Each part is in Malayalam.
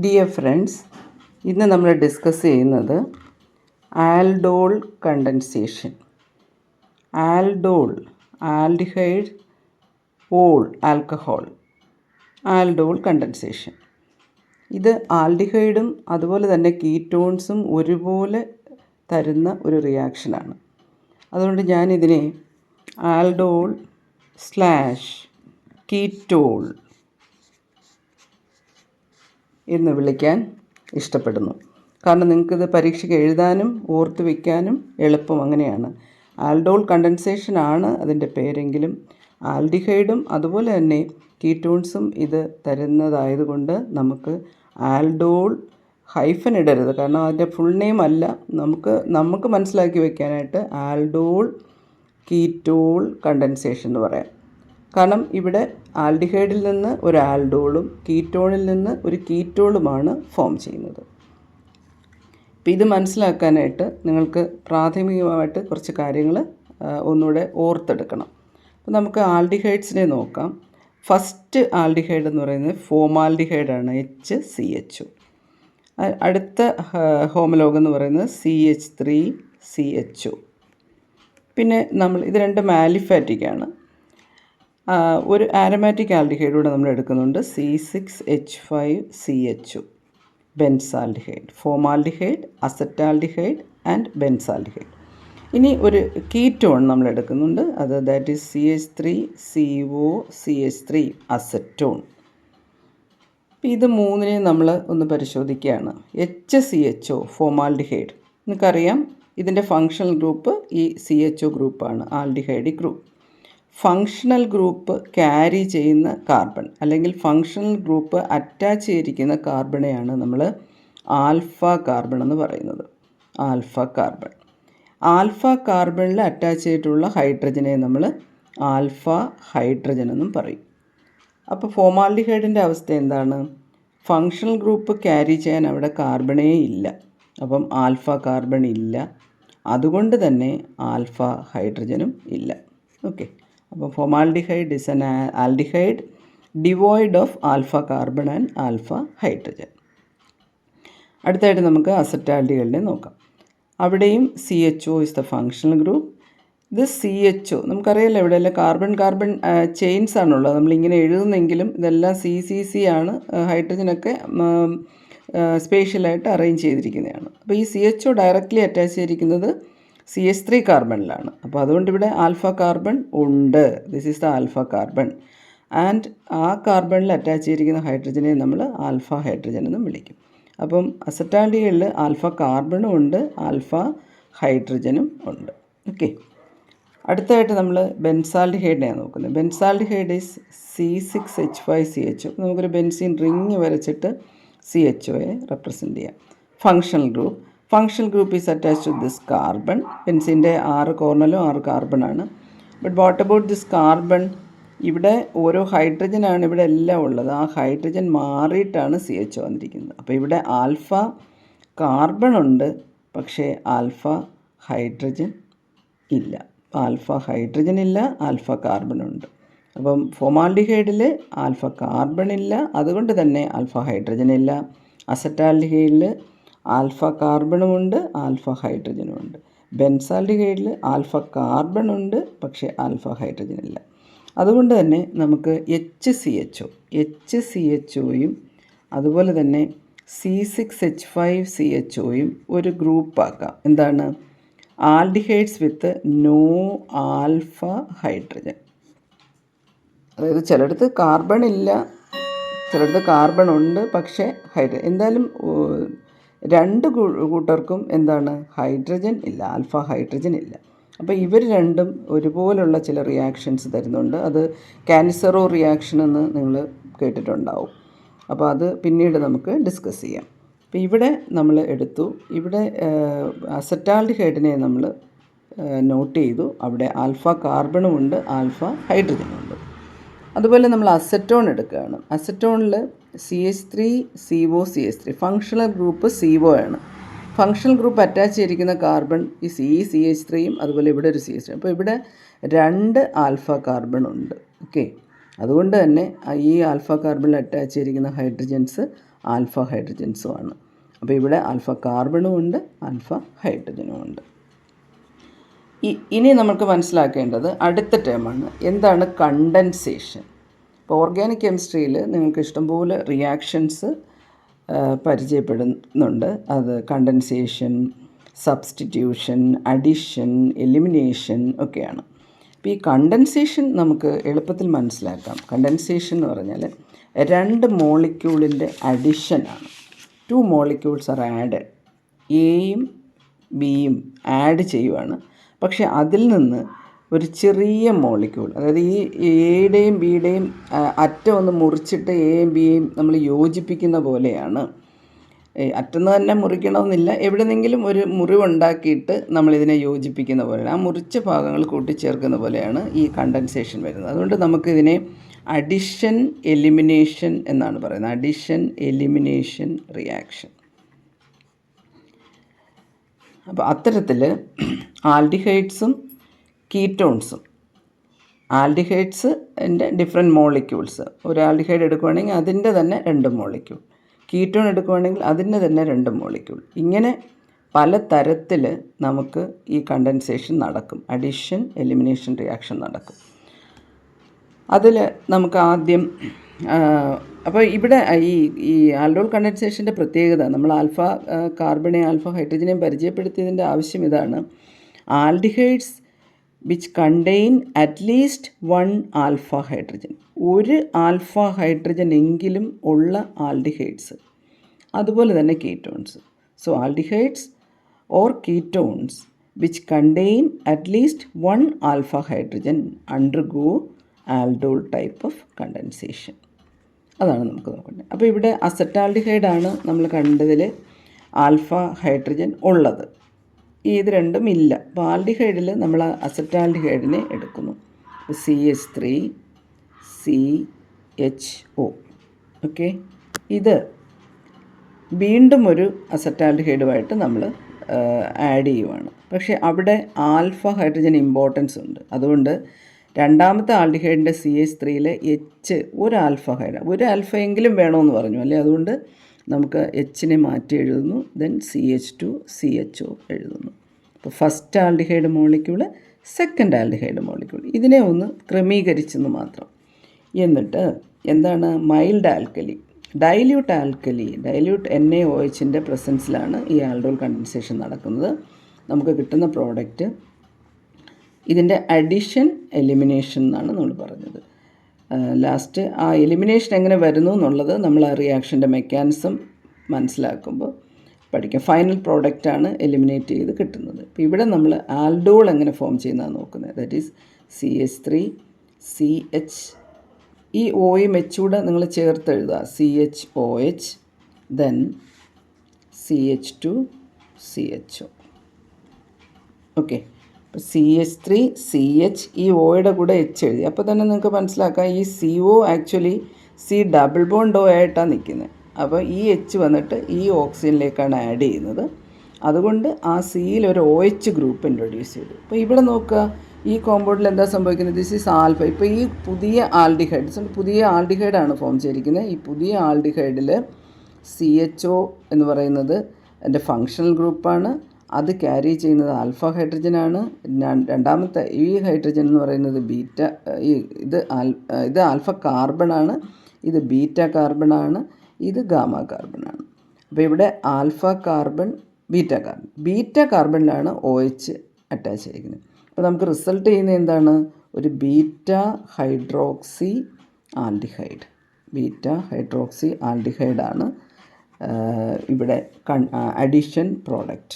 ഡിയർ ഫ്രണ്ട്സ്, ഇന്ന് നമ്മൾ ഡിസ്കസ് ചെയ്യുന്നത് aldol condensation. Aldol, aldehyde, all, alcohol, aldol condensation. ഇത് ആൽഡിഹൈഡും അതുപോലെ തന്നെ കീറ്റോൺസും ഒരുപോലെ തരുന്ന ഒരു റിയാക്ഷനാണ്. അതുകൊണ്ട് ഞാനിതിനെ ആൽഡോൾ സ്ലാഷ് കീറ്റോൾ എന്ന് വിളിക്കാൻ ഇഷ്ടപ്പെടുന്നു. കാരണം നിങ്ങൾക്കിത് പരീക്ഷയ്ക്ക് എഴുതാനും ഓർത്ത് വയ്ക്കാനും എളുപ്പം അങ്ങനെയാണ്. ആൽഡോൾ കണ്ടൻസേഷൻ ആണ് അതിൻ്റെ പേരെങ്കിലും ആൽഡിഹൈഡും അതുപോലെ തന്നെ കീറ്റോൺസും ഇത് തരുന്നതായതുകൊണ്ട് നമുക്ക് ആൽഡോൾ ഹൈഫൻ ഇടരുത്. കാരണം അതിൻ്റെ ഫുൾ നെയിം അല്ല, നമുക്ക് മനസ്സിലാക്കി വയ്ക്കാനായിട്ട് ആൽഡോൾ കീറ്റോൾ കണ്ടൻസേഷൻ എന്ന് പറയാം. കാരണം ഇവിടെ ആൽഡിഹൈഡിൽ നിന്ന് ഒരു ആൽഡോളും കീറ്റോണിൽ നിന്ന് ഒരു കീറ്റോളുമാണ് ഫോം ചെയ്യുന്നത്. അപ്പോൾ ഇത് മനസ്സിലാക്കാനായിട്ട് നിങ്ങൾക്ക് പ്രാഥമികമായിട്ട് കുറച്ച് കാര്യങ്ങൾ ഒന്നുകൂടെ ഓർത്തെടുക്കണം. അപ്പോൾ നമുക്ക് ആൽഡിഹൈഡ്സിനെ നോക്കാം. ഫസ്റ്റ് ആൽഡിഹൈഡ് എന്ന് പറയുന്നത് ഫോമാൽഡിഹൈഡാണ്, HCHO. അടുത്ത ഹോമലോഗ് എന്ന് പറയുന്നത് CH3CHO. പിന്നെ ഇത് രണ്ട് മാലിഫാറ്റിക്കാണ്. ഒരു ആരോമാറ്റിക് ആൽഡിഹൈഡൂടെ നമ്മൾ എടുക്കുന്നുണ്ട്, C6H5CHO, benzaldehyde, formaldehyde, acetaldehyde and benzaldehyde. ഇനി ഒരു കീറ്റോൺ നമ്മൾ എടുക്കുന്നുണ്ട്, ദാറ്റ് ഈസ് CH3COCH3 അസറ്റോൺ. ഇത് മൂന്നിനെയും നമ്മൾ ഒന്ന് പരിശോധിക്കുകയാണ്. HCHO ഫോമാൽഡിഹൈഡ്, നിങ്ങൾക്കറിയാം ഇതിൻ്റെ ഫങ്ഷണൽ ഗ്രൂപ്പ് ഈ CHO ഗ്രൂപ്പാണ്, ആൽഡിഹൈഡിക് ഗ്രൂപ്പ്. ഫങ്ഷണൽ ഗ്രൂപ്പ് ക്യാരി ചെയ്യുന്ന കാർബൺ അല്ലെങ്കിൽ ഫങ്ഷണൽ ഗ്രൂപ്പ് അറ്റാച്ച് ചെയ്തിരിക്കുന്ന കാർബണെയാണ് നമ്മൾ ആൽഫ കാർബൺ എന്ന് പറയുന്നത്. Alpha carbon. ആൽഫ കാർബണിൽ അറ്റാച്ച് ചെയ്തിട്ടുള്ള ഹൈഡ്രജനെ നമ്മൾ ആൽഫ ഹൈഡ്രജൻ എന്നും പറയും. അപ്പോൾ ഫോമാൽഡിഹൈഡിൻ്റെ അവസ്ഥ എന്താണ്? ഫങ്ഷണൽ ഗ്രൂപ്പ് ക്യാരി ചെയ്യാൻ അവിടെ കാർബണേ ഇല്ല, അപ്പം ആൽഫ കാർബൺ ഇല്ല, അതുകൊണ്ട് തന്നെ ആൽഫ ഹൈഡ്രജനും ഇല്ല. ഓക്കെ, അപ്പോൾ formaldehyde is an aldehyde devoid of alpha carbon and alpha hydrogen. അടുത്തായിട്ട് നമുക്ക് അസറ്റാൽഡിഹൈഡിനെ നോക്കാം. അവിടെയും CHO is the functional group. ഇത് CHO നമുക്കറിയാമല്ലോ, ഇവിടെയെല്ലാം കാർബൺ ചെയിൻസ് ആണുള്ളത്. നമ്മളിങ്ങനെ എഴുതുന്നെങ്കിലും ഇതെല്ലാം CC ആണ്. ഹൈഡ്രജനൊക്കെ സ്പേഷ്യലായിട്ട് അറേഞ്ച് ചെയ്തിരിക്കുന്നതാണ്. അപ്പോൾ ഈ CHO ഡയറക്റ്റ്ലി അറ്റാച്ച് ചെയ്തിരിക്കുന്നത് CH3 കാർബണിലാണ്. അപ്പോൾ അതുകൊണ്ട് ഇവിടെ ആൽഫ കാർബൺ ഉണ്ട്. This is the alpha carbon. And ആ കാർബണിൽ അറ്റാച്ച് ചെയ്തിരിക്കുന്ന ഹൈഡ്രജനെ നമ്മൾ ആൽഫ ഹൈഡ്രജൻ എന്നും വിളിക്കും. അപ്പം അസറ്റാൽഡിഹൈഡിൽ ആൽഫ കാർബണും ഉണ്ട്, ആൽഫ ഹൈഡ്രജനും ഉണ്ട്. ഓക്കെ, അടുത്തായിട്ട് നമ്മൾ ബെൻസാൽഡിഹൈഡിനെയാണ് നോക്കുന്നത്. Benzaldehyde is C6H5CHO. നമുക്കൊരു ബെൻസീൻ റിങ് വരച്ചിട്ട് CHOയെ റെപ്രസെൻ്റ് ചെയ്യാം. Functional group. Functional group is attach to this carbon. ബെൻസിൻ്റെ 6 കോർണലും 6 കാർബണാണ്. But what about this carbon? ഇവിടെ ഓരോ ഹൈഡ്രജനാണ് ഇവിടെ എല്ലാം ഉള്ളത്. ആ ഹൈഡ്രജൻ മാറിയിട്ടാണ് CHO വന്നിരിക്കുന്നത്. അപ്പോൾ ഇവിടെ ആൽഫ കാർബൺ ഉണ്ട്, പക്ഷേ ആൽഫ ഹൈഡ്രജൻ ഇല്ല. ആൽഫ ഹൈഡ്രജൻ ഇല്ല, ആൽഫ കാർബൺ ഉണ്ട്. അപ്പം ഫോമാൽഡിഹൈഡിൽ ആൽഫ കാർബൺ ഇല്ല, അതുകൊണ്ട് തന്നെ ആൽഫ ഹൈഡ്രജൻ ഇല്ല. അസറ്റാൽഡിഹൈഡിൽ ആൽഫ കാർബണുമുണ്ട്, ആൽഫ ഹൈഡ്രജനും ഉണ്ട്. ബെൻസാൽഡിഹൈഡിൽ ആൽഫ കാർബൺ ഉണ്ട്, പക്ഷേ ആൽഫ ഹൈഡ്രജൻ ഇല്ല. അതുകൊണ്ട് തന്നെ നമുക്ക് HCHOയും അതുപോലെ തന്നെ C6H5CHOയും ഒരു ഗ്രൂപ്പാക്കാം. എന്താണ്? Aldehydes with no alpha hydrogen. അതായത് ചിലയിടത്ത് കാർബൺ ഇല്ല, ചിലയിടത്ത് കാർബൺ ഉണ്ട്, പക്ഷേ എന്തായാലും രണ്ട് കൂട്ടർക്കും എന്താണ്? ഹൈഡ്രജൻ ഇല്ല, ആൽഫ ഹൈഡ്രജൻ ഇല്ല. അപ്പോൾ ഇവർ രണ്ടും ഒരുപോലുള്ള ചില റിയാക്ഷൻസ് തരുന്നുണ്ട്. അത് ക്യാൻസറോ റിയാക്ഷൻ എന്ന് നിങ്ങൾ കേട്ടിട്ടുണ്ടാവും. അപ്പോൾ അത് പിന്നീട് നമുക്ക് ഡിസ്കസ് ചെയ്യാം. അപ്പോൾ ഇവിടെ നമ്മൾ എടുത്തു, ഇവിടെ അസറ്റാൽഡിഹൈഡിനെ നമ്മൾ നോട്ട് ചെയ്തു. അവിടെ ആൽഫ കാർബണും ഉണ്ട്, ആൽഫ ഹൈഡ്രജനും ഉണ്ട്. അതുപോലെ നമ്മൾ അസറ്റോൺ എടുക്കുകയാണ്. അസറ്റോണിൽ CH3COCH3 ഫങ്ഷണൽ ഗ്രൂപ്പ് CO ആണ്. ഫങ്ഷണൽ ഗ്രൂപ്പ് അറ്റാച്ച് ചെയ്തിരിക്കുന്ന കാർബൺ ഈ CH3യും അതുപോലെ ഇവിടെ ഒരു CH3. അപ്പോൾ ഇവിടെ 2 ആൽഫ കാർബൺ ഉണ്ട്. ഓക്കെ, അതുകൊണ്ട് തന്നെ ഈ ആൽഫ കാർബണിൽ അറ്റാച്ച് ചെയ്തിരിക്കുന്ന ഹൈഡ്രജൻസ് ആൽഫ ഹൈഡ്രജൻസുമാണ്. അപ്പോൾ ഇവിടെ ആൽഫ കാർബണും ഉണ്ട്, ആൽഫ ഹൈഡ്രജനും ഉണ്ട്. ഇനി നമുക്ക് മനസ്സിലാക്കേണ്ടത് അടുത്ത ടേമാണ്, എന്താണ് കണ്ടൻസേഷൻ. ഇപ്പോൾ ഓർഗാനിക് കെമിസ്ട്രിയിൽ നിങ്ങൾക്ക് ഇഷ്ടംപോലെ റിയാക്ഷൻസ് പരിചയപ്പെടുന്നുണ്ട്. അത് കണ്ടൻസേഷൻ, സബ്സ്റ്റിറ്റ്യൂഷൻ, അഡിഷൻ, എലിമിനേഷൻ ഒക്കെയാണ്. അപ്പോൾ ഈ കണ്ടൻസേഷൻ നമുക്ക് എളുപ്പത്തിൽ മനസ്സിലാക്കാം. കണ്ടൻസേഷൻ എന്ന് പറഞ്ഞാൽ 2 മോളിക്യൂളിൻ്റെ അഡിഷനാണ്. 2 മോളിക്യൂൾസ് ആർ ആഡഡ്, എയും ബിയും ആഡ് ചെയ്യുവാണ്. പക്ഷേ അതിൽ നിന്ന് ഒരു ചെറിയ മോളിക്യൂൾ, അതായത് ഈ എയുടെയും ബിയുടെയും അറ്റം ഒന്ന് മുറിച്ചിട്ട് എയും ബിയെയും നമ്മൾ യോജിപ്പിക്കുന്ന പോലെയാണ്. അറ്റന്ന് തന്നെ മുറിക്കണമെന്നില്ല, എവിടെന്നെങ്കിലും ഒരു മുറിവുണ്ടാക്കിയിട്ട് നമ്മളിതിനെ യോജിപ്പിക്കുന്ന പോലെയാണ്. ആ മുറിച്ച ഭാഗങ്ങൾ കൂട്ടിച്ചേർക്കുന്ന പോലെയാണ് ഈ കണ്ടൻസേഷൻ വരുന്നത്. അതുകൊണ്ട് നമുക്കിതിനെ അഡിഷൻ എലിമിനേഷൻ എന്നാണ് പറയുന്നത്. Addition elimination reaction. അപ്പോൾ അത്തരത്തിൽ ആൽഡിഹൈഡ്സും കീറ്റോൺസും, ആൽഡിഹൈഡ്സിൻ്റെ ഡിഫറെൻറ്റ് മോളിക്യൂൾസ്, ഒരു ആൽഡിഹൈഡ് എടുക്കുകയാണെങ്കിൽ അതിൻ്റെ തന്നെ 2 മോളിക്യൂൾ, കീറ്റോൺ എടുക്കുകയാണെങ്കിൽ അതിൻ്റെ തന്നെ 2 മോളിക്യൂൾ. ഇങ്ങനെ പല തരത്തിൽ നമുക്ക് ഈ കണ്ടൻസേഷൻ നടക്കും, അഡിഷൻ എലിമിനേഷൻ റിയാക്ഷൻ നടക്കും. അതിൽ നമുക്ക് ആദ്യം അപ്പോൾ ഇവിടെ ഈ ആൽഡോൾ കണ്ടൻസേഷൻ്റെ പ്രത്യേകത, നമ്മൾ ആൽഫ കാർബണെയും ആൽഫ ഹൈഡ്രജനെയും പരിചയപ്പെടുത്തിയതിൻ്റെ ആവശ്യം ഇതാണ്. Aldehydes which contain at least 1 alpha hydrogen, ഒരു ആൽഫ ഹൈഡ്രജൻ എങ്കിലും ഉള്ള ആൽഡിഹൈഡ്സ്, അതുപോലെ തന്നെ ketones. So aldehydes or ketones which contain at least 1 alpha hydrogen undergo aldol type of condensation. അതാണ് നമുക്ക് നോക്കേണ്ടത്. അപ്പോൾ ഇവിടെ അസറ്റാൽഡിഹൈഡാണ് നമ്മൾ കണ്ടതിൽ ആൽഫ ഹൈഡ്രജൻ ഉള്ളത്, ഇത് രണ്ടും ഇല്ല. അപ്പോൾ ആൽഡിഹൈഡിൽ നമ്മൾ അസറ്റാൽഡിഹൈഡിനെ എടുക്കുന്നു. CH3 CHO. ഓക്കെ, ഇത് വീണ്ടും ഒരു അസറ്റാൽഡിഹൈഡുമായിട്ട് നമ്മൾ ആഡ് ചെയ്യുവാണ്. പക്ഷേ അവിടെ ആൽഫ ഹൈഡ്രജൻ ഇമ്പോർട്ടൻസ് ഉണ്ട്. അതുകൊണ്ട് രണ്ടാമത്തെ ആൽഡിഹൈഡിൻ്റെ CH3-ൽ ഒരു ആൽഫ ഹൈഡ്, ഒരു ആൽഫയെങ്കിലും വേണമെന്ന് പറഞ്ഞു അല്ലേ, അതുകൊണ്ട് നമുക്ക് എച്ചിനെ മാറ്റി എഴുതുന്നു. ദെൻ CH2 CHO എഴുതുന്നു. അപ്പോൾ first aldehyde molecule, second aldehyde molecule, ഇതിനെ ഒന്ന് ക്രമീകരിച്ചെന്ന് മാത്രം. എന്നിട്ട് എന്താണ് mild alkali, dilute alkali, dilute NaOHൻ്റെ പ്രസൻസിലാണ് ഈ ആൽഡോൾ കണ്ടൻസേഷൻ നടക്കുന്നത്. നമുക്ക് കിട്ടുന്ന പ്രോഡക്റ്റ് ഇതിൻ്റെ അഡിഷൻ എലിമിനേഷൻ എന്നാണ് നമ്മൾ പറഞ്ഞത്. ലാസ്റ്റ് ആ എലിമിനേഷൻ എങ്ങനെ വരുന്നു എന്നുള്ളത് നമ്മൾ ആ റിയാക്ഷൻ്റെ മെക്കാനിസം മനസ്സിലാക്കുമ്പോൾ പഠിക്കാം. ഫൈനൽ പ്രോഡക്റ്റാണ് എലിമിനേറ്റ് ചെയ്ത് കിട്ടുന്നത്. ഇപ്പോൾ ഇവിടെ നമ്മൾ ആൽഡോൾ എങ്ങനെ ഫോം ചെയ്യുന്നതാണ് നോക്കുന്നത്. ദാറ്റ് ഈസ് CH3 CH, ഈ ഓയും എച്ചൂടെ നിങ്ങൾ ചേർത്ത് എഴുതുക, CHOH, then CH2 CHO. Okay, CH3 CH, ഈ ഓയുടെ കൂടെ എച്ച് എഴുതി. അപ്പോൾ തന്നെ നിങ്ങൾക്ക് മനസ്സിലാക്കാം ഈ CO actually C double bond O ആയിട്ടാണ് നിൽക്കുന്നത്. അപ്പോൾ ഈ എച്ച് വന്നിട്ട് ഈ ഓക്സിജനിലേക്കാണ് ആഡ് ചെയ്യുന്നത്. അതുകൊണ്ട് ആ സിയിൽ ഒരു OH ഗ്രൂപ്പ് ഇൻട്രൊഡ്യൂസ് ചെയ്തു. അപ്പോൾ ഇവിടെ നോക്കുക, ഈ കോമ്പൗണ്ടിൽ എന്താ സംഭവിക്കുന്നത്, ദിസ് ഈസ് ആൽഫ. ഇപ്പോൾ ഈ പുതിയ ആൽഡിഹൈഡ്സ്, പുതിയ ആൽഡിഹൈഡാണ് ഫോം ചെയ്തിരിക്കുന്നത്. ഈ പുതിയ ആൽഡിഹൈഡിൽ CHO എന്ന് പറയുന്നത് എൻ്റെ ഫങ്ഷണൽ ഗ്രൂപ്പാണ്. അത് ക്യാരി ചെയ്യുന്നത് ആൽഫ ഹൈഡ്രജനാണ്. രണ്ടാമത്തെ ഈ ഹൈഡ്രജൻ എന്ന് പറയുന്നത് ബീറ്റ, ഇത് ആൽഫ കാർബണാണ്, ഇത് ബീറ്റ കാർബണാണ്, ഇത് ഗാമ കാർബണാണ്. അപ്പോൾ ഇവിടെ ആൽഫ കാർബൺ, ബീറ്റ കാർബണിലാണ് OH അറ്റാച്ച് ചെയ്തിരിക്കുന്നത്. അപ്പോൾ നമുക്ക് റിസൾട്ട് ചെയ്യുന്നത് എന്താണ്, ഒരു beta hydroxy aldehyde, beta hydroxy ആൽഡിഹൈഡാണ് ഇവിടെ അഡിഷൻ പ്രോഡക്റ്റ്.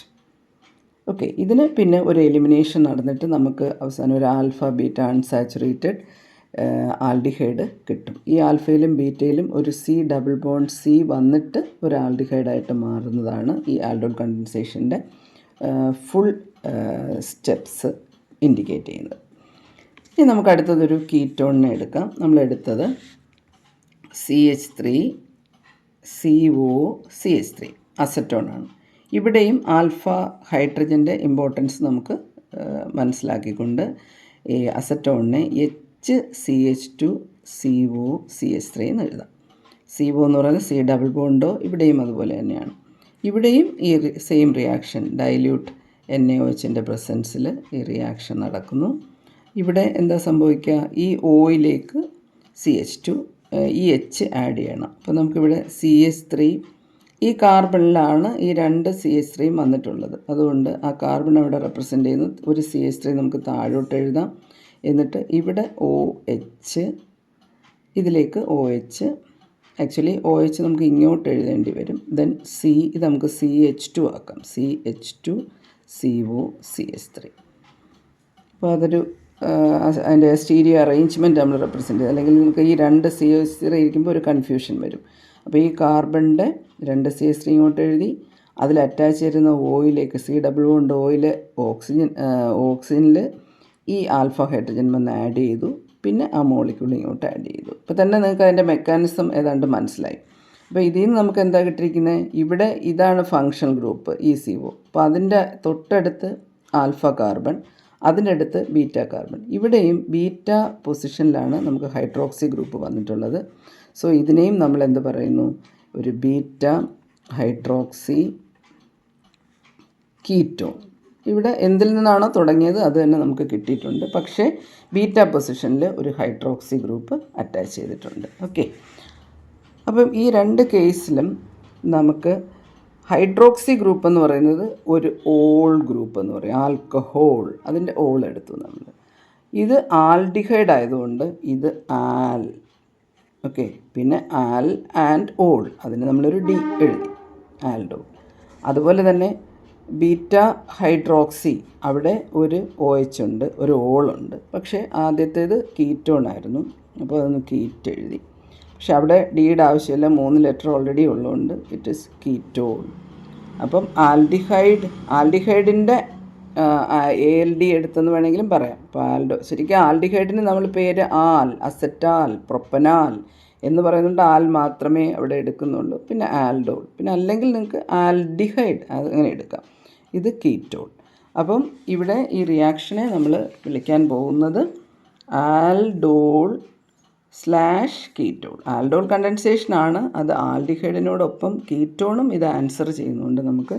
ഓക്കെ, ഇതിന് പിന്നെ ഒരു എലിമിനേഷൻ നടന്നിട്ട് നമുക്ക് അവസാനം ഒരു ആൽഫ ബീറ്റ അൺസാച്ചുറേറ്റഡ് ആൽഡിഹൈഡ് കിട്ടും. ഈ ആൽഫയിലും ബീറ്റയിലും ഒരു C ഡബിൾ ബോണ്ട് C വന്നിട്ട് ഒരു ആൽഡിഹൈഡായിട്ട് മാറുന്നതാണ് ഈ ആൽഡോൾ കണ്ടൻസേഷൻ്റെ ഫുൾ സ്റ്റെപ്സ് ഇൻഡിക്കേറ്റ് ചെയ്യുന്നത്. ഇനി നമുക്ക് അടുത്തതൊരു കീറ്റോണിനെ എടുക്കാം. നമ്മളെടുത്തത് CH3 CO CH3 അസറ്റോണാണ്. ഇവിടെയും ആൽഫ ഹൈഡ്രജൻ്റെ ഇമ്പോർട്ടൻസ് നമുക്ക് മനസ്സിലാക്കിക്കൊണ്ട് ഈ അസറ്റോണിനെ HCH2CO CH3 എന്ന് എഴുതാം. CO എന്ന് പറയുന്നത് C ഡബിൾ ബോണ്ടോ, ഇവിടെയും അതുപോലെ തന്നെയാണ്. ഇവിടെയും ഈ സെയിം റിയാക്ഷൻ ഡൈല്യൂട്ട് NaOHൻ്റെ പ്രസൻസിൽ ഈ റിയാക്ഷൻ നടക്കുന്നു. ഇവിടെ എന്താ സംഭവിക്കുക, ഈ ഓയിലേക്ക് CH2 ഈ H ആഡ് ചെയ്യണം. അപ്പോൾ നമുക്കിവിടെ CH3 ഈ കാർബണിലാണ് ഈ രണ്ട് CH3 വന്നിട്ടുള്ളത്. അതുകൊണ്ട് ആ കാർബൺ അവിടെ റെപ്രസെൻ്റ് ചെയ്യുന്നു. ഒരു CH3 നമുക്ക് താഴോട്ട് എഴുതാം. എന്നിട്ട് ഇവിടെ OH, ഇതിലേക്ക് OH, ആക്ച്വലി OH നമുക്ക് ഇങ്ങോട്ട് എഴുതേണ്ടി വരും. ദെൻ ഇത് നമുക്ക് CH2 ആക്കാം. CH2 CO CH3. അപ്പോൾ അതൊരു അതിൻ്റെ സ്റ്റീരിയോ അറേഞ്ച്മെൻറ്റ് നമ്മൾ റെപ്രസെൻ്റ് ചെയ്ത്, അല്ലെങ്കിൽ നമുക്ക് ഈ രണ്ട് CH3 ഇരിക്കുമ്പോൾ ഒരു കൺഫ്യൂഷൻ വരും. അപ്പോൾ ഈ കാർബണിൻ്റെ രണ്ട് CH3 ഇങ്ങോട്ട് എഴുതി, അതിൽ അറ്റാച്ച് ചെയ്യുന്ന ഓയിലേക്ക് C ഡബിൾ ബോണ്ട് ഓയിൽ ഓക്സിജനിൽ ഈ ആൽഫ ഹൈഡ്രജൻ വന്ന് ആഡ് ചെയ്തു. പിന്നെ ആ മോളിക്യൂൾ ഇങ്ങോട്ട് ആഡ് ചെയ്തു. അപ്പോൾ തന്നെ നിങ്ങൾക്ക് അതിൻ്റെ മെക്കാനിസം ഏതാണ്ട് മനസ്സിലായി. അപ്പോൾ ഇതിൽ നിന്ന് നമുക്ക് എന്താ കിട്ടിയിരിക്കുന്നത്, ഇവിടെ ഇതാണ് ഫങ്ഷണൽ ഗ്രൂപ്പ് CO. അപ്പോൾ അതിൻ്റെ തൊട്ടടുത്ത് ആൽഫ കാർബൺ, അതിൻ്റെ അടുത്ത് ബീറ്റ കാർബൺ. ഇവിടെയും ബീറ്റ പൊസിഷനിലാണ് നമുക്ക് ഹൈഡ്രോക്സി ഗ്രൂപ്പ് വന്നിട്ടുള്ളത്. സോ ഇതിനെയും നമ്മൾ എന്ത് പറയുന്നു, ഒരു ബീറ്റ ഹൈഡ്രോക്സി കീറ്റോൺ. ഇവിടെ എന്തിൽ നിന്നാണോ തുടങ്ങിയത് അത് തന്നെ നമുക്ക് കിട്ടിയിട്ടുണ്ട്. പക്ഷേ ബീറ്റ പൊസിഷനിൽ ഒരു ഹൈഡ്രോക്സി ഗ്രൂപ്പ് അറ്റാച്ച് ചെയ്തിട്ടുണ്ട്. ഓക്കെ, അപ്പം ഈ രണ്ട് കേസിലും നമുക്ക് ഹൈഡ്രോക്സി ഗ്രൂപ്പ് എന്ന് പറയുന്നത് ഒരു ഓൾ ഗ്രൂപ്പ് എന്ന് പറയും. ആൽക്കഹോൾ, അതിൻ്റെ ഓൾ എടുത്തു നമ്മൾ. ഇത് ആൽഡിഹൈഡ് ആയതുകൊണ്ട് ഇത് ആൽ. ഓക്കെ, പിന്നെ ആൽ ആൻഡ് ഓൾ, അതിന് നമ്മളൊരു D എഴുതി, ആൽഡോൾ. അതുപോലെ തന്നെ ബീറ്റ ഹൈഡ്രോക്സി, അവിടെ ഒരു OH ഉണ്ട്, ഒരു ഓളുണ്ട്. പക്ഷേ ആദ്യത്തേത് കീറ്റോൺ ആയിരുന്നു, അപ്പോൾ അതൊന്ന് കീറ്റ് എഴുതി. പക്ഷെ അവിടെ ഡിയുടെ ആവശ്യമില്ല, 3 ലെറ്റർ ഓൾറെഡി ഉള്ളതുകൊണ്ട് ഇറ്റ് ഈസ് കീറ്റോൺ. അപ്പം ആൽഡിഹൈഡിൻ്റെ ALD എടുത്തെന്ന് വേണമെങ്കിലും പറയാം. അപ്പോൾ ശരിക്കും ആൽഡിഹൈഡിന് നമ്മൾ പേര് അസെറ്റാൽ, പ്രൊപ്പനാൽ എന്ന് പറയുന്നുണ്ട്. ആൽ മാത്രമേ അവിടെ എടുക്കുന്നുള്ളൂ. പിന്നെ ആൽഡോൾ, പിന്നെ അല്ലെങ്കിൽ നിങ്ങൾക്ക് ആൽഡിഹൈഡ് അങ്ങനെ എടുക്കാം. ഇത് കീറ്റോൺ. അപ്പം ഇവിടെ ഈ റിയാക്ഷനെ നമ്മൾ വിളിക്കാൻ പോകുന്നത് ആൽഡോൾ /കീറ്റോൺ. ആൽഡോൾ കണ്ടൻസേഷനാണ്, അത് ആൽഡിഹൈഡിനോടൊപ്പം കീറ്റോണും ഇത് ആൻസർ ചെയ്യുന്നുണ്ട്. നമുക്ക്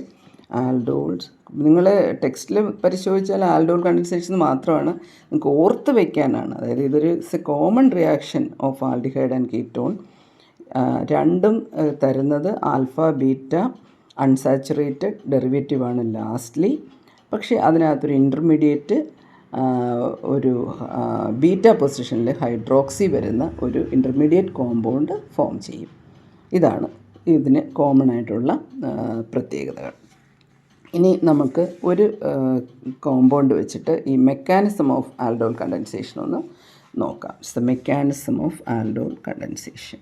ആൽഡോൾസ്, നിങ്ങൾ ടെക്സ്റ്റിൽ പരിശോധിച്ചാൽ ആൽഡോൾ കണ്ടൻസേഷൻ മാത്രമാണ്, നിങ്ങൾക്ക് ഓർത്ത് വയ്ക്കാനാണ്. അതായത് ഇതൊരു common reaction of aldehyde and ketone. രണ്ടും തരുന്നത് ആൽഫ ബീറ്റ അൺസാച്ചുറേറ്റഡ് ഡെറിവേറ്റീവാണ് ലാസ്റ്റ്ലി. പക്ഷേ അതിനകത്തൊരു ഇൻ്റർമീഡിയറ്റ് ഒരു ബീറ്റ പൊസിഷനിൽ ഹൈഡ്രോക്സി വരുന്ന ഒരു ഇൻ്റർമീഡിയറ്റ് കോമ്പൗണ്ട് ഫോം ചെയ്യും. ഇതാണ് ഇതിന് കോമൺ ആയിട്ടുള്ള പ്രത്യേകതകൾ. ഇനി നമുക്ക് ഒരു കോമ്പൗണ്ട് വെച്ചിട്ട് ഈ മെക്കാനിസം ഓഫ് ആൽഡോൾ കണ്ടൻസേഷൻ ഒന്ന് നോക്കാം. It's the mechanism of aldol condensation.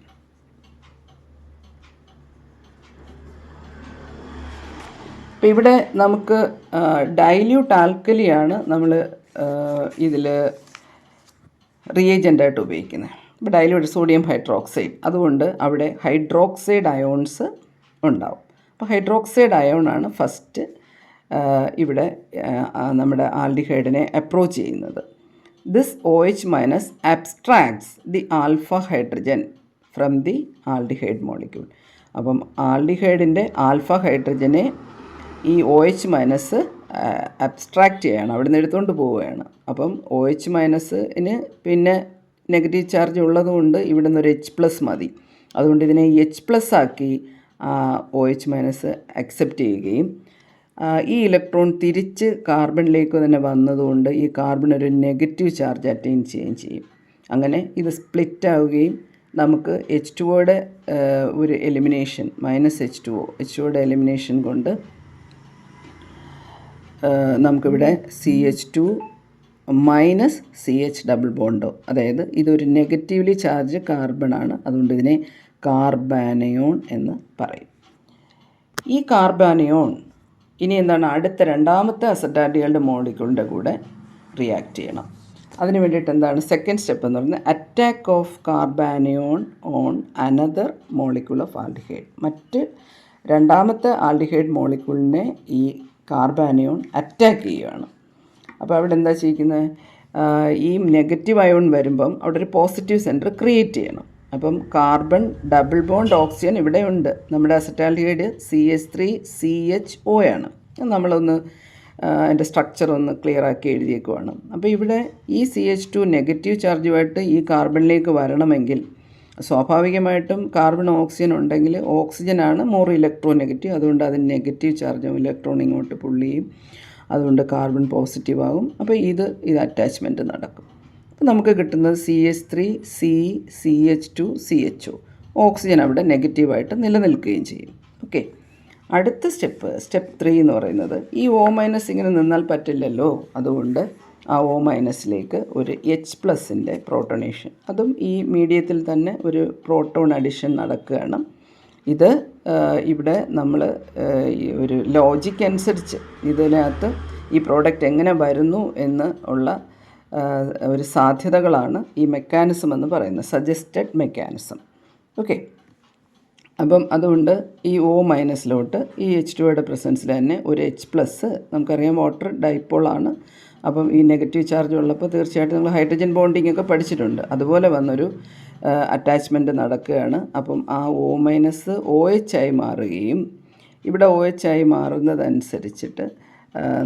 അപ്പോൾ ഇവിടെ നമുക്ക് ഡൈല്യൂട്ട് ആൽക്കലിയാണ് നമ്മൾ ഇതിൽ റിയേജൻ്റായിട്ട് ഉപയോഗിക്കുന്നത്. ഇപ്പോൾ ഡൈല്യൂട്ട് സോഡിയം ഹൈഡ്രോക്സൈഡ്, അതുകൊണ്ട് അവിടെ ഹൈഡ്രോക്സൈഡ് അയോൺസ് ഉണ്ടാവും. അപ്പോൾ ഹൈഡ്രോക്സൈഡ് അയോണാണ് ഫസ്റ്റ് ഇവിടെ നമ്മുടെ ആൽഡിഹൈഡിനെ അപ്രോച്ച് ചെയ്യുന്നത്. This OH minus abstracts the alpha hydrogen from the aldehyde molecule. അപ്പം ആൽഡിഹൈഡിൻ്റെ ആൽഫ ഹൈഡ്രജനെ ഈ OH മൈനസ് അബ്സ്ട്രാക്റ്റ് ചെയ്യുകയാണ്, അവിടെ നിന്ന് എടുത്തുകൊണ്ട് പോവുകയാണ്. അപ്പം OH മൈനസിന് പിന്നെ നെഗറ്റീവ് ചാർജ് ഉള്ളതുകൊണ്ട് ഇവിടെ നിന്നൊരു H+ മതി. അതുകൊണ്ട് ഇതിനെ H+ ആക്കി OH മൈനസ് അക്സെപ്റ്റ് ചെയ്യുകയും ഈ ഇലക്ട്രോൺ തിരിച്ച് കാർബണിലേക്ക് തന്നെ വന്നതുകൊണ്ട് ഈ കാർബൺ ഒരു നെഗറ്റീവ് ചാർജ് അറ്റൈൻ ചെയ്യുകയും ചെയ്യും. അങ്ങനെ ഇത് സ്പ്ലിറ്റ് ആവുകയും നമുക്ക് H2O ഒരു എലിമിനേഷൻ -H2O എലിമിനേഷൻ കൊണ്ട് നമുക്കിവിടെ CH2 - CH ഡബിൾ ബോണ്ടോ, അതായത് ഇതൊരു നെഗറ്റീവ്ലി ചാർജ് കാർബണാണ്, അതുകൊണ്ട് ഇതിനെ കാർബാനയോൺ എന്ന് പറയും. ഈ കാർബാനയോൺ ഇനി എന്താണ്, അടുത്ത രണ്ടാമത്തെ അസറ്റാൽഡിഹൈഡ് മോളിക്യൂളിൻ്റെ കൂടെ റിയാക്ട് ചെയ്യണം. അതിന് വേണ്ടിയിട്ട് എന്താണ് സെക്കൻഡ് സ്റ്റെപ്പ് എന്ന് പറയുന്നത്, attack of carbanion on another molecule of aldehyde. മറ്റ് രണ്ടാമത്തെ ആൽഡിഹൈഡ് മോളിക്യൂളിനെ ഈ കാർബാനയോൺ അറ്റാക്ക് ചെയ്യുകയാണ്. അപ്പോൾ അവിടെ എന്താ ചെയ്യുന്നത്, ഈ നെഗറ്റീവ് അയോൺ വരുമ്പം അവിടെ ഒരു പോസിറ്റീവ് സെൻറ്റർ ക്രിയേറ്റ് ചെയ്യണം. അപ്പം കാർബൺ ഡബിൾ ബോണ്ട് ഓക്സിജൻ ഇവിടെയുണ്ട്. നമ്മുടെ അസറ്റാൽഡിഹൈഡ് CH3CHO ആണ്. നമ്മളൊന്ന് അതിൻ്റെ സ്ട്രക്ചർ ഒന്ന് ക്ലിയർ ആക്കി എഴുതിയേക്കുവാണ്. അപ്പോൾ ഇവിടെ ഈ CH2 നെഗറ്റീവ് ചാർജുമായിട്ട് ഈ കാർബണിലേക്ക് വരണമെങ്കിൽ സ്വാഭാവികമായിട്ടും കാർബൺ ഓക്സിജൻ ഉണ്ടെങ്കിൽ ഓക്സിജനാണ് മോർ ഇലക്ട്രോ നെഗറ്റീവ്. അതുകൊണ്ട് അതിന് നെഗറ്റീവ് ചാർജും ഇലക്ട്രോൺ ഇങ്ങോട്ട് പുള്ള് ചെയ്യും. അതുകൊണ്ട് കാർബൺ പോസിറ്റീവ് ആകും. അപ്പോൾ ഇത് അറ്റാച്ച്മെൻറ്റ് നടക്കും. അപ്പോൾ നമുക്ക് കിട്ടുന്നത് CH3CCH2CHO. ഓക്സിജൻ അവിടെ നെഗറ്റീവായിട്ട് നിലനിൽക്കുകയും ചെയ്യും. ഓക്കെ, അടുത്ത സ്റ്റെപ്പ് 3 എന്ന് പറയുന്നത് ഈ O- ഇങ്ങനെ നിന്നാൽ പറ്റില്ലല്ലോ. അതുകൊണ്ട് ആ O- ഒരു H+ൻ്റെ പ്രോട്ടോണേഷൻ, അതും ഈ മീഡിയത്തിൽ തന്നെ ഒരു പ്രോട്ടോൺ അഡിഷൻ നടക്കുകയാണ്. ഇത് ഇവിടെ നമ്മൾ ഒരു ലോജിക്ക് അനുസരിച്ച് ഇതിനകത്ത് ഈ പ്രോഡക്റ്റ് എങ്ങനെ വരുന്നു എന്ന് ഉള്ള ഒരു സാധ്യതകളാണ് ഈ മെക്കാനിസം എന്ന് പറയുന്നത്, സജസ്റ്റഡ് മെക്കാനിസം. ഓക്കെ, അപ്പം അതുകൊണ്ട് ഈ O- ഈ H2യുടെ പ്രസൻസിൽ തന്നെ ഒരു H+, നമുക്കറിയാം വാട്ടർ ഡൈപോളാണ്. അപ്പം ഈ നെഗറ്റീവ് ചാർജ് ഉള്ളപ്പോൾ തീർച്ചയായിട്ടും നമ്മൾ ഹൈഡ്രജൻ ബോണ്ടിങ് ഒക്കെ പഠിച്ചിട്ടുണ്ട്. അതുപോലെ വന്നൊരു അറ്റാച്ച്മെൻറ്റ് നടക്കുകയാണ്. അപ്പം ആ O- OH ആയി മാറുകയും ഇവിടെ OH ആയി മാറുന്നതനുസരിച്ചിട്ട്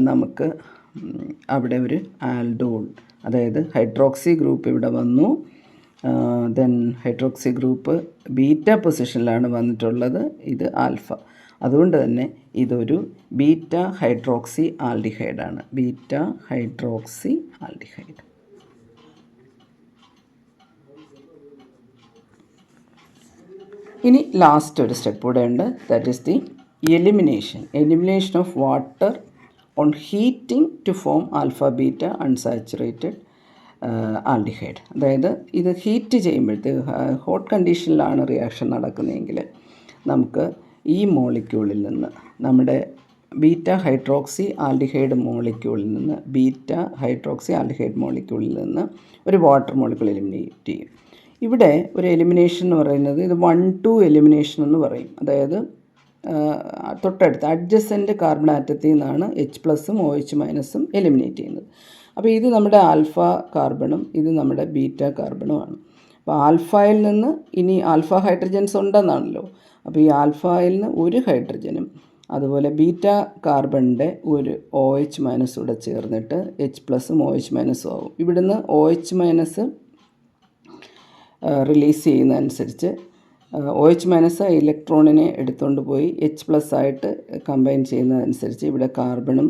നമുക്ക് അവിടെ ഒരു ആൽഡോൾ, അതായത് ഹൈഡ്രോക്സി ഗ്രൂപ്പ് ഇവിടെ വന്നു. ദെൻ ഹൈഡ്രോക്സി ഗ്രൂപ്പ് ബീറ്റ പൊസിഷനിലാണ് വന്നിട്ടുള്ളത്, ഇത് ആൽഫ. അതുകൊണ്ട് തന്നെ ഇതൊരു ബീറ്റ ഹൈഡ്രോക്സി ആൽഡിഹൈഡാണ്, ബീറ്റ ഹൈഡ്രോക്സി ആൽഡിഹൈഡ്. ഇനി ലാസ്റ്റ് ഒരു സ്റ്റെപ്പ് കൂടെ ഉണ്ട്, that is the elimination of water on heating to form alpha beta unsaturated aldehyde. അതായത് ഇത് ഹീറ്റ് ചെയ്യുമ്പോഴത്തേക്ക് ഹോട്ട് കണ്ടീഷനിലാണ് റിയാക്ഷൻ നടക്കുന്നതെങ്കിൽ നമുക്ക് ഈ മോളിക്യൂളിൽ നിന്ന്, നമ്മുടെ ബീറ്റ ഹൈഡ്രോക്സി ആൽഡിഹൈഡ് മോളിക്യൂളിൽ നിന്ന്, ഒരു വാട്ടർ മോളിക്യൂൾ എലിമിനേറ്റ് ചെയ്യും. ഇവിടെ ഒരു എലിമിനേഷൻ എന്ന് പറയുന്നത് ഇത് 1-2 എലിമിനേഷൻ എന്ന് പറയും. അതായത് തൊട്ടടുത്ത് അഡ്ജസൻ്റ് കാർബൺ ആറ്റത്തിൽ നിന്നാണ് H+ഉം OH- എലിമിനേറ്റ് ചെയ്യുന്നത്. അപ്പോൾ ഇത് നമ്മുടെ ആൽഫ കാർബണും ഇത് നമ്മുടെ ബീറ്റ കാർബണുമാണ്. അപ്പോൾ ആൽഫയിൽ നിന്ന് ഇനി ആൽഫ ഹൈഡ്രജൻസ് ഉണ്ടെന്നാണല്ലോ. അപ്പോൾ ഈ ആൽഫയിൽ നിന്ന് ഒരു ഹൈഡ്രജനും അതുപോലെ ബീറ്റ കാർബണിൻ്റെ ഒരു OH- കൂടെ ചേർന്നിട്ട് H+ഉം OH- ആവും. ഇവിടുന്ന് OH- റിലീസ് ചെയ്യുന്നതനുസരിച്ച് OH- ഇലക്ട്രോണിനെ എടുത്തുകൊണ്ട് പോയി H+ ആയിട്ട് കമ്പൈൻ ചെയ്യുന്നതനുസരിച്ച് ഇവിടെ കാർബണും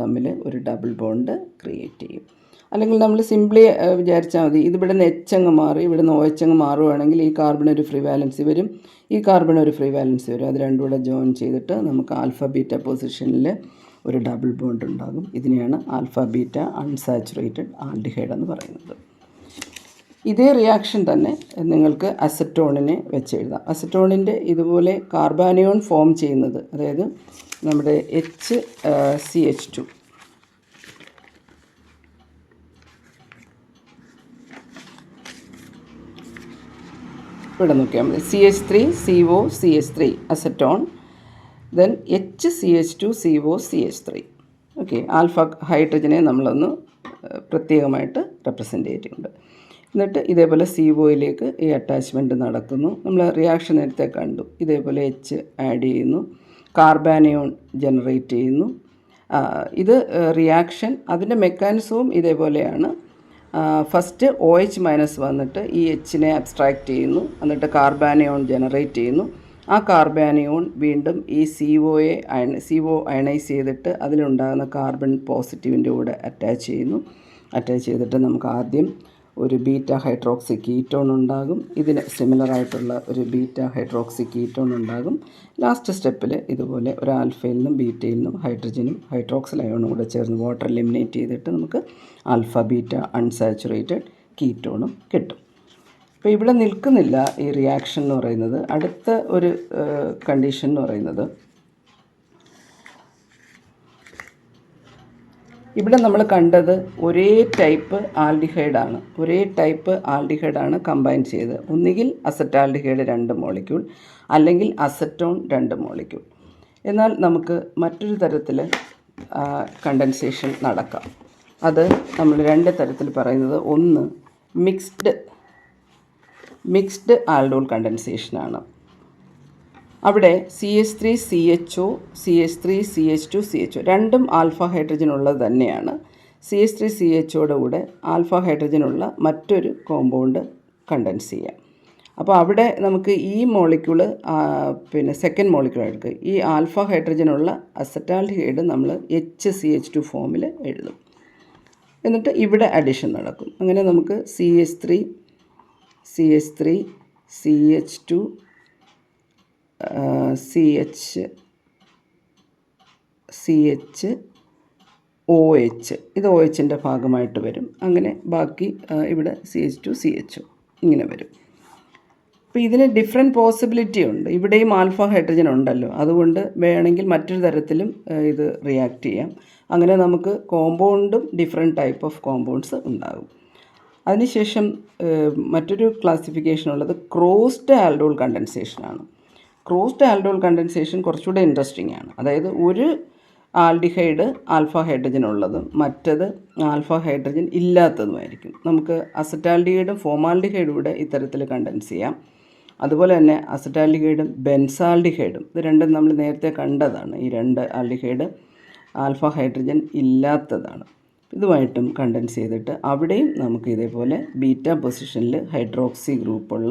തമ്മിൽ ഒരു ഡബിൾ ബോണ്ട് ക്രിയേറ്റ് ചെയ്യും. അല്ലെങ്കിൽ നമ്മൾ സിംപ്ലി വിചാരിച്ചാൽ മതി, ഇതിവിടെ നിന്ന് H അങ്ങ് മാറി ഇവിടുന്ന് OH മാറുകയാണെങ്കിൽ ഈ കാർബൺ ഒരു ഫ്രീ വാലൻസി വരും, ഈ കാർബൺ ഒരു ഫ്രീ വാലൻസി വരും. അത് രണ്ടും കൂടെ ജോയിൻ ചെയ്തിട്ട് നമുക്ക് ആൽഫ ബീറ്റ പൊസിഷനിൽ ഒരു ഡബിൾ ബോണ്ട് ഉണ്ടാകും. ഇതിനെയാണ് ആൽഫ ബീറ്റ അൺസാച്ചുറേറ്റഡ് ആൽഡിഹൈഡ് എന്ന് പറയുന്നത്. ഇതേ റിയാക്ഷൻ തന്നെ നിങ്ങൾക്ക് അസറ്റോണിനെ വെച്ച് എഴുതാം. അസറ്റോണിൻ്റെ ഇതുപോലെ കാർബാനിയോൺ ഫോം ചെയ്യുന്നത്, അതായത് നമ്മുടെ HCH2 ഇവിടെ നോക്കിയാൽ മതി, CH3COCH3 acetone, then HCH2COCH3. Okay, alpha ഹൈഡ്രജനെ നമ്മളൊന്ന് പ്രത്യേകമായിട്ട് റെപ്രസെൻ്റ് ചെയ്തിട്ടുണ്ട്. എന്നിട്ട് ഇതേപോലെ CO ഈ അറ്റാച്ച്മെൻറ്റ് നടക്കുന്നു. നമ്മൾ റിയാക്ഷൻ നേരത്തെ കണ്ടു, ഇതേപോലെ H ആഡ് ചെയ്യുന്നു, കാർബാനിയോൺ ജനറേറ്റ് ചെയ്യുന്നു. ഇത് റിയാക്ഷൻ, അതിൻ്റെ മെക്കാനിസവും ഇതേപോലെയാണ്. ഫസ്റ്റ് OH- വന്നിട്ട് ഈ Hനെ അബ്സ്ട്രാക്റ്റ് ചെയ്യുന്നു, എന്നിട്ട് കാർബാനിയോൺ ജനറേറ്റ് ചെയ്യുന്നു. ആ കാർബാനിയോൺ വീണ്ടും ഈ CO അയണൈസ് ചെയ്തിട്ട് അതിലുണ്ടാകുന്ന കാർബൺ പോസിറ്റീവിൻ്റെ കൂടെ അറ്റാച്ച് ചെയ്യുന്നു. അറ്റാച്ച് ചെയ്തിട്ട് നമുക്ക് ആദ്യം ഒരു ബീറ്റ ഹൈഡ്രോക്സി കീറ്റോൺ ഉണ്ടാകും. ഇതിന് സിമിലറായിട്ടുള്ള ഒരു ബീറ്റ ഹൈഡ്രോക്സി കീറ്റോൺ ഉണ്ടാകും. ലാസ്റ്റ് സ്റ്റെപ്പിൽ ഇതുപോലെ ഒരു ആൽഫയിൽ നിന്നും ബീറ്റയിൽ നിന്നും ഹൈഡ്രജനും ഹൈഡ്രോക്സിൽ അയോണും കൂടെ ചേർന്ന് വാട്ടർ എലിമിനേറ്റ് ചെയ്തിട്ട് നമുക്ക് ആൽഫ ബീറ്റ അൺസാച്ചുറേറ്റഡ് കീറ്റോണും കിട്ടും. അപ്പോൾ ഇവിടെ നിൽക്കുന്നില്ല ഈ റിയാക്ഷൻ എന്ന് പറയുന്നത്. അടുത്ത ഒരു കണ്ടീഷൻ എന്ന് പറയുന്നത്, ഇവിടെ നമ്മൾ കണ്ടത് ഒരേ ടൈപ്പ് ആൽഡിഹൈഡാണ് കമ്പൈൻ ചെയ്ത്, ഒന്നുകിൽ അസറ്റാൽഡിഹൈഡ് 2 മോളിക്യൂൾ അല്ലെങ്കിൽ അസറ്റോൺ 2 മോളിക്യൂൾ. എന്നാൽ നമുക്ക് മറ്റൊരു തരത്തിൽ കണ്ടൻസേഷൻ നടക്കാം. അത് നമ്മൾ 2 തരത്തിൽ പറയുന്നത്, ഒന്ന് മിക്സ്ഡ് മിക്സ്ഡ് ആൽഡോൾ കണ്ടൻസേഷനാണ്. അവിടെ CH3CHO, CH3CH2CHO രണ്ടും ആൽഫ ഹൈഡ്രജൻ ഉള്ളത് തന്നെയാണ്. CH3CHOയുടെ കൂടെ ആൽഫ ഹൈഡ്രജൻ ഉള്ള മറ്റൊരു കോമ്പൗണ്ട് കണ്ടൻസ് ചെയ്യാം. അപ്പോൾ അവിടെ നമുക്ക് ഈ മോളിക്യൂള് സെക്കൻഡ് മോളിക്യൂൾ എടുക്കുക. ഈ ആൽഫ ഹൈഡ്രജനുള്ള അസറ്റാൽഡിഹൈഡ് നമ്മൾ HCH2 ഫോമിൽ എഴുതും. എന്നിട്ട് ഇവിടെ അഡിഷൻ നടക്കും. അങ്ങനെ നമുക്ക് CH3 CH2 OH ഇത് OHൻ്റെ ഭാഗമായിട്ട് വരും. അങ്ങനെ ബാക്കി ഇവിടെ CH2CHO ഇങ്ങനെ വരും. അപ്പോൾ ഇതിന് ഡിഫറെൻറ്റ് പോസിബിലിറ്റി ഉണ്ട്. ഇവിടെയും ആൽഫ ഹൈഡ്രജൻ ഉണ്ടല്ലോ, അതുകൊണ്ട് വേണമെങ്കിൽ മറ്റൊരു തരത്തിലും ഇത് റിയാക്ട് ചെയ്യാം. അങ്ങനെ നമുക്ക് കോമ്പൗണ്ടും ഡിഫറെൻറ്റ് ടൈപ്പ് ഓഫ് കോമ്പൗണ്ട്സ് ഉണ്ടാകും. അതിനുശേഷം മറ്റൊരു ക്ലാസിഫിക്കേഷൻ ഉള്ളത് ക്രോസ്ഡ് ആൽഡോൾ കണ്ടൻസേഷനാണ്. ക്രോസ്ഡ് ആൽഡോൾ കണ്ടൻസേഷൻ കുറച്ചുകൂടെ ഇൻട്രസ്റ്റിംഗ് ആണ്. അതായത് ഒരു ആൽഡിഹൈഡ് ആൽഫ ഹൈഡ്രജൻ ഉള്ളതും മറ്റത് ആൽഫ ഹൈഡ്രജൻ ഇല്ലാത്തതുമായിരിക്കും. നമുക്ക് അസറ്റാൽഡിഹൈഡും ഫോമാൽഡിഹൈഡും കൂടെ ഇത്തരത്തിൽ കണ്ടൻസ് ചെയ്യാം. അതുപോലെ തന്നെ അസറ്റാൽഡിഹൈഡും ബെൻസാൽഡിഹൈഡും ഇത് രണ്ടും നമ്മൾ നേരത്തെ കണ്ടതാണ്. ഈ രണ്ട് ആൽഡിഹൈഡ് ആൽഫ ഹൈഡ്രജൻ ഇല്ലാത്തതാണ്. ഇതുമായിട്ടും കണ്ടൻസ് ചെയ്തിട്ട് അവിടെയും നമുക്ക് ഇതേപോലെ ബീറ്റ പൊസിഷനിൽ ഹൈഡ്രോക്സി ഗ്രൂപ്പുള്ള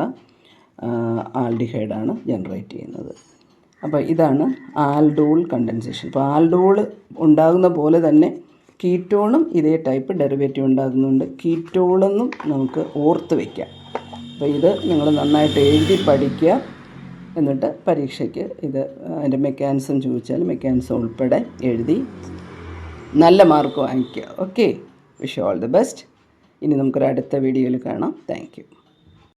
ആൽഡിഹൈഡാണ് ജനറേറ്റ് ചെയ്യുന്നത്. അപ്പോൾ ഇതാണ് ആൽഡോൾ കണ്ടൻസേഷൻ. അപ്പോൾ ആൽഡോൾ ഉണ്ടാകുന്ന പോലെ തന്നെ കീറ്റോണും ഇതേ ടൈപ്പ് ഡെറിവേറ്റീവ് ഉണ്ടാകുന്നുണ്ട്. കീറ്റോളെന്നും നമുക്ക് ഓർത്ത് വയ്ക്കാം. അപ്പോൾ ഇത് നിങ്ങൾ നന്നായിട്ട് എഴുതി പഠിക്കുക. എന്നിട്ട് പരീക്ഷയ്ക്ക് ഇത് അതിൻ്റെ മെക്കാനിസം ചോദിച്ചാൽ മെക്കാനിസം ഉൾപ്പെടെ എഴുതി നല്ല മാർക്ക് വാങ്ങിക്കുക. Okay, wish you all the best. ഇനി നമുക്കൊരു അടുത്ത വീഡിയോയിൽ കാണാം. Thank you.